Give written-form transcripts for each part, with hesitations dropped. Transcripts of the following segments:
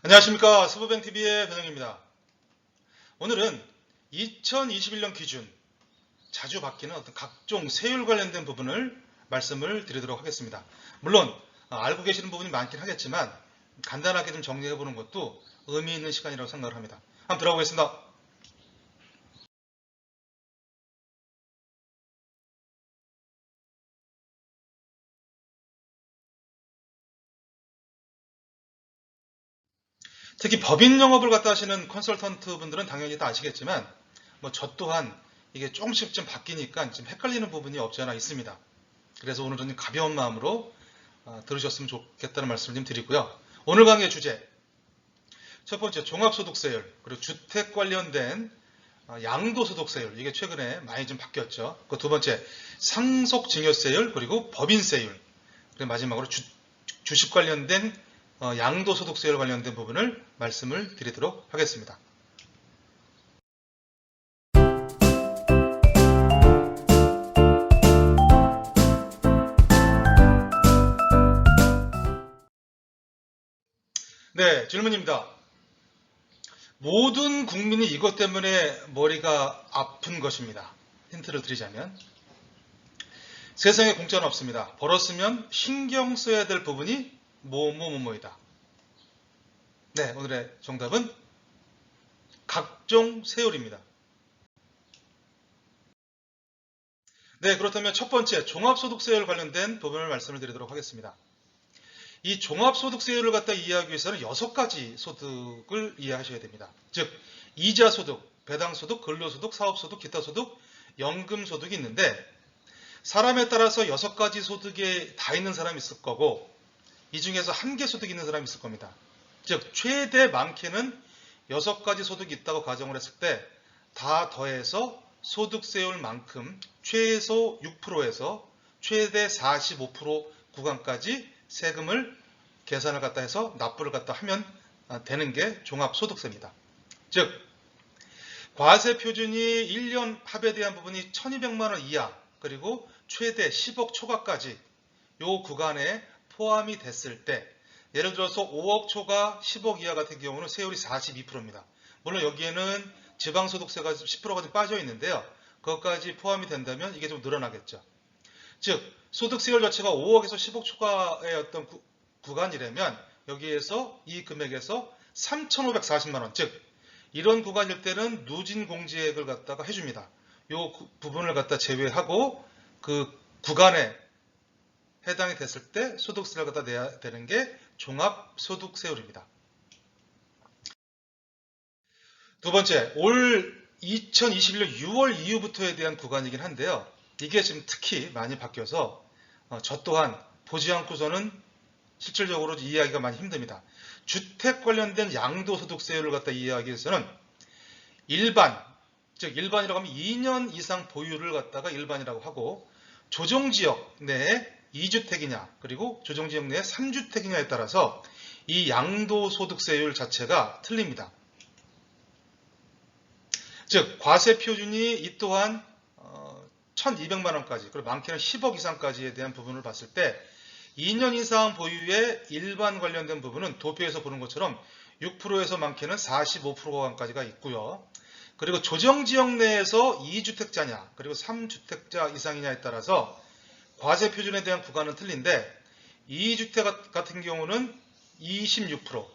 안녕하십니까. 스부뱅TV의 변형입니다. 오늘은 2021년 기준 자주 바뀌는 어떤 각종 세율 관련된 부분을 말씀을 드리도록 하겠습니다. 물론 알고 계시는 부분이 많긴 하겠지만 간단하게 좀 정리해 보는 것도 의미 있는 시간이라고 생각을 합니다. 한번 들어보겠습니다. 특히 법인 영업을 갖다 하시는 컨설턴트 분들은 당연히 다 아시겠지만 저 또한 이게 조금씩 좀 바뀌니까 좀 헷갈리는 부분이 없지 않아 있습니다. 그래서 오늘은 가벼운 마음으로 들으셨으면 좋겠다는 말씀을 좀 드리고요. 오늘 강의 주제 첫 번째 종합소득세율, 그리고 주택 관련된 양도소득세율, 이게 최근에 많이 좀 바뀌었죠. 그 두 번째 상속증여세율, 그리고 법인세율, 그리고 마지막으로 주식 관련된 양도소득세율 관련된 부분을 말씀을 드리도록 하겠습니다. 네, 질문입니다. 모든 국민이 이것 때문에 머리가 아픈 것입니다. 힌트를 드리자면 세상에 공짜는 없습니다. 벌었으면 신경 써야 될 부분이 뭐뭐뭐뭐이다. 네, 오늘의 정답은 각종 세율입니다. 네, 그렇다면 첫 번째 종합소득세율 관련된 부분을 말씀을 드리도록 하겠습니다. 이 종합소득세율을 갖다 이해하기 위해서는 6가지 소득을 이해하셔야 됩니다. 즉 이자소득, 배당소득, 근로소득, 사업소득, 기타소득, 연금소득이 있는데 사람에 따라서 6가지 소득에 다 있는 사람이 있을 거고 이 중에서 1개 소득이 있는 사람이 있을 겁니다. 즉 최대 많게는 6가지 소득이 있다고 가정을 했을 때 다 더해서 소득세율만큼 최소 6%에서 최대 45% 구간까지 세금을 계산을 갖다 해서 납부를 갖다 하면 되는 게 종합소득세입니다. 즉 과세 표준이 1년 합에 대한 부분이 1200만 원 이하 그리고 최대 10억 초과까지 이 구간에 포함이 됐을 때 예를 들어서 5억 초과 10억 이하 같은 경우는 세율이 42%입니다. 물론 여기에는 지방소득세가 10%가 좀 빠져 있는데요. 그것까지 포함이 된다면 이게 좀 늘어나겠죠. 즉 소득세율 자체가 5억에서 10억 초과의 어떤 구간이라면 여기에서 이 금액에서 3,540만 원, 즉 이런 구간일 때는 누진공제액을 갖다가 해줍니다. 이 부분을 갖다 제외하고 그 구간에 해당이 됐을 때 소득세를 갖다 내야 되는 게 종합소득세율입니다. 두 번째, 올 2021년 6월 이후부터에 대한 구간이긴 한데요. 이게 지금 특히 많이 바뀌어서 저 또한 보지 않고서는 실질적으로 이해하기가 많이 힘듭니다. 주택 관련된 양도소득세율을 갖다 이해하기 위해서는 일반, 즉 일반이라고 하면 2년 이상 보유를 갖다가 일반이라고 하고 조정지역 내에 2주택이냐 그리고 조정지역 내에 3주택이냐에 따라서 이 양도소득세율 자체가 틀립니다. 즉 과세 표준이 이 또한 1200만 원까지 그리고 많게는 10억 이상까지에 대한 부분을 봤을 때 2년 이상 보유의 일반 관련된 부분은 도표에서 보는 것처럼 6%에서 많게는 45%까지가 있고요. 그리고 조정지역 내에서 2주택자냐 그리고 3주택자 이상이냐에 따라서 과세 표준에 대한 구간은 틀린데 2주택 같은 경우는 26%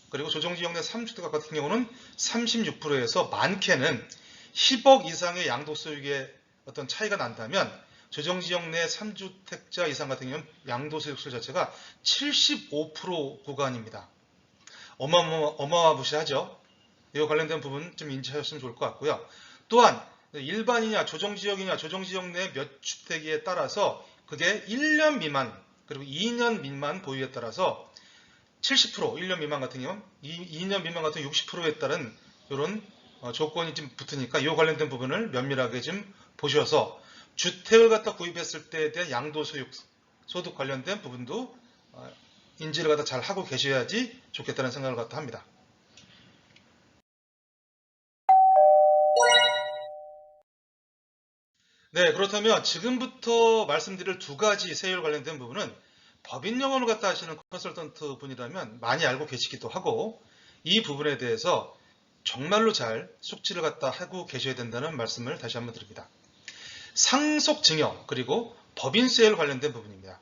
그리고 조정지역 내 3주택 같은 경우는 36%에서 많게는 10억 이상의 양도소득의 어떤 차이가 난다면 조정지역 내 3주택자 이상 같은 경우는 양도소득세 자체가 75% 구간입니다. 어마무시하죠. 이와 관련된 부분 좀 인지하셨으면 좋을 것 같고요. 또한 일반이냐 조정지역이냐 조정지역 내 몇 주택에 따라서 그게 1년 미만 그리고 2년 미만 보유에 따라서 70% 1년 미만 같은 경우 2년 미만 같은 60%에 따른 이런 조건이 좀 붙으니까 이 관련된 부분을 면밀하게 좀 보셔서 주택을 갖다 구입했을 때에 대한 양도소득 관련된 부분도 인지를 갖다 잘 하고 계셔야지 좋겠다는 생각을 갖다 합니다. 네, 그렇다면 지금부터 말씀드릴 2가지 세율 관련된 부분은 법인 영업을 갖다 하시는 컨설턴트 분이라면 많이 알고 계시기도 하고 이 부분에 대해서 정말로 잘 숙지를 갖다 하고 계셔야 된다는 말씀을 다시 한번 드립니다. 상속증여 그리고 법인세율 관련된 부분입니다.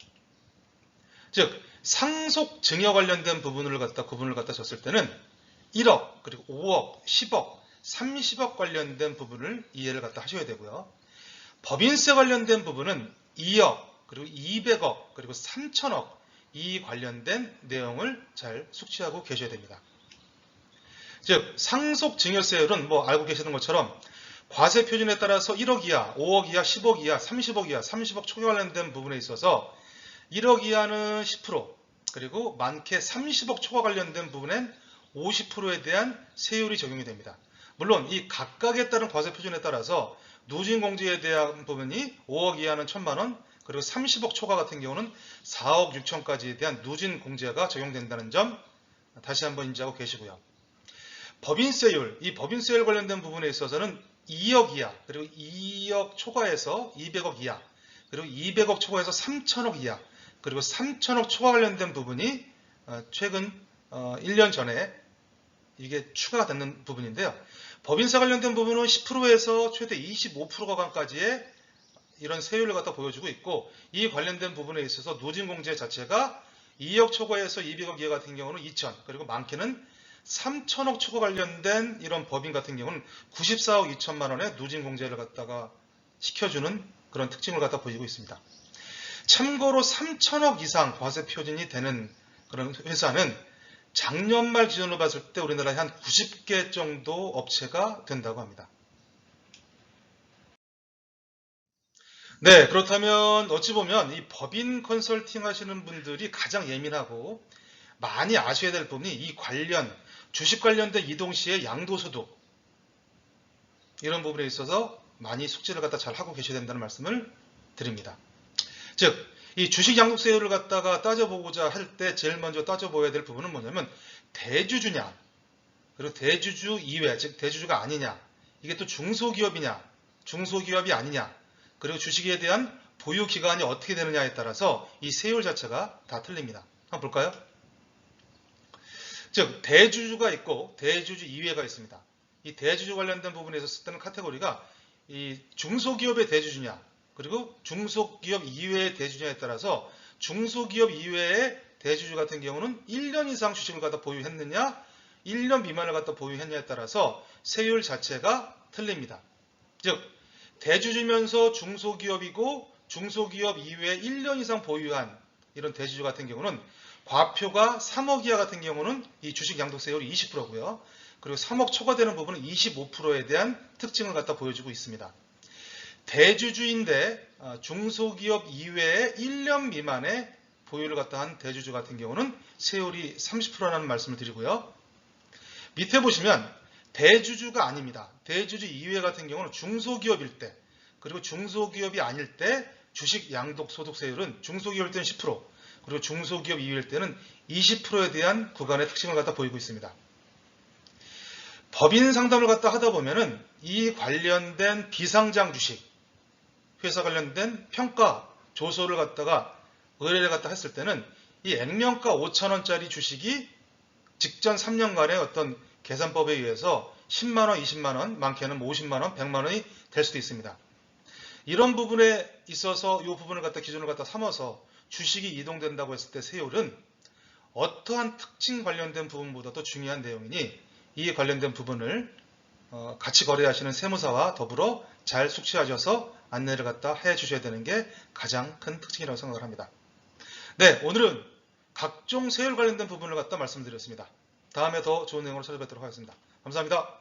즉 상속증여 관련된 부분을 갖다 구분을 갖다 줬을 때는 1억 그리고 5억, 10억, 30억 관련된 부분을 이해를 갖다 하셔야 되고요. 법인세 관련된 부분은 2억 그리고 200억 그리고 3천억 이 관련된 내용을 잘 숙지하고 계셔야 됩니다. 즉 상속증여세율은 뭐 알고 계시는 것처럼 과세 표준에 따라서 1억 이하, 5억 이하, 10억 이하, 30억 이하, 30억 초과 관련된 부분에 있어서 1억 이하는 10% 그리고 많게 30억 초과 관련된 부분엔 50%에 대한 세율이 적용이 됩니다. 물론 이 각각에 따른 과세 표준에 따라서 누진공제에 대한 부분이 5억 이하는 1,000만 원 그리고 30억 초과 같은 경우는 4억 6천까지에 대한 누진공제가 적용된다는 점 다시 한번 인지하고 계시고요. 법인세율, 이 법인세율 관련된 부분에 있어서는 2억 이하 그리고 2억 초과해서 200억 이하 그리고 200억 초과해서 3천억 이하 그리고 3천억 초과 관련된 부분이 최근 1년 전에 이게 추가가 되는 부분인데요. 법인세 관련된 부분은 10%에서 최대 25%가까지의 이런 세율을 갖다 보여주고 있고 이 관련된 부분에 있어서 누진공제 자체가 2억 초과해서 200억 이하 같은 경우는 2천 그리고 많게는 3천억 초과 관련된 이런 법인 같은 경우는 94억 2천만 원의 누진공제를 갖다가 시켜주는 그런 특징을 갖다 보이고 있습니다. 참고로 3천억 이상 과세 표준이 되는 그런 회사는 작년 말 기준으로 봤을 때 우리나라에 한 90개 정도 업체가 된다고 합니다. 네, 그렇다면 어찌 보면 이 법인 컨설팅 하시는 분들이 가장 예민하고 많이 아셔야 될 부분이 이 관련 주식 관련된 이동 시의 양도소득 이런 부분에 있어서 많이 숙지를 갖다 잘 하고 계셔야 된다는 말씀을 드립니다. 즉, 이 주식 양도세율을 갖다가 따져보고자 할 때 제일 먼저 따져보아야 될 부분은 뭐냐면 대주주냐 그리고 대주주 이외 즉 대주주가 아니냐 이게 또 중소기업이냐 중소기업이 아니냐 그리고 주식에 대한 보유 기간이 어떻게 되느냐에 따라서 이 세율 자체가 다 틀립니다. 한번 볼까요? 즉 대주주가 있고 대주주 이외가 있습니다. 이 대주주 관련된 부분에서 쓰는 카테고리가 이 중소기업의 대주주냐 그리고 중소기업 이외의 대주주냐에 따라서 중소기업 이외의 대주주 같은 경우는 1년 이상 주식을 갖다 보유했느냐 1년 미만을 갖다 보유했냐에 따라서 세율 자체가 틀립니다. 즉 대주주면서 중소기업이고 중소기업 이외에 1년 이상 보유한 이런 대주주 같은 경우는 과표가 3억 이하 같은 경우는 이 주식 양도세율이 20%고요. 그리고 3억 초과되는 부분은 25%에 대한 특징을 갖다 보여주고 있습니다. 대주주인데 중소기업 이외에 1년 미만의 보유를 갖다 한 대주주 같은 경우는 세율이 30%라는 말씀을 드리고요. 밑에 보시면 대주주가 아닙니다. 대주주 이외 같은 경우는 중소기업일 때 그리고 중소기업이 아닐 때 주식 양도소득세율은 중소기업일 때는 10% 그리고 중소기업 이외일 때는 20%에 대한 구간의 특징을 갖다 보이고 있습니다. 법인 상담을 갖다 하다 보면은 이 관련된 비상장 주식, 회사 관련된 평가 조소를 갖다가 의뢰를 갖다 했을 때는 이 액면가 5,000원짜리 주식이 직전 3년간의 어떤 계산법에 의해서 10만원, 20만원, 많게는 50만원, 100만원이 될 수도 있습니다. 이런 부분에 있어서 이 부분을 갖다 기준을 갖다 삼아서 주식이 이동된다고 했을 때 세율은 어떠한 특징 관련된 부분보다도 중요한 내용이니 이 관련된 부분을 같이 거래하시는 세무사와 더불어 잘 숙지하셔서 안내를 갖다 해 주셔야 되는 게 가장 큰 특징이라고 생각을 합니다. 네, 오늘은 각종 세율 관련된 부분을 갖다 말씀드렸습니다. 다음에 더 좋은 내용으로 찾아뵙도록 하겠습니다. 감사합니다.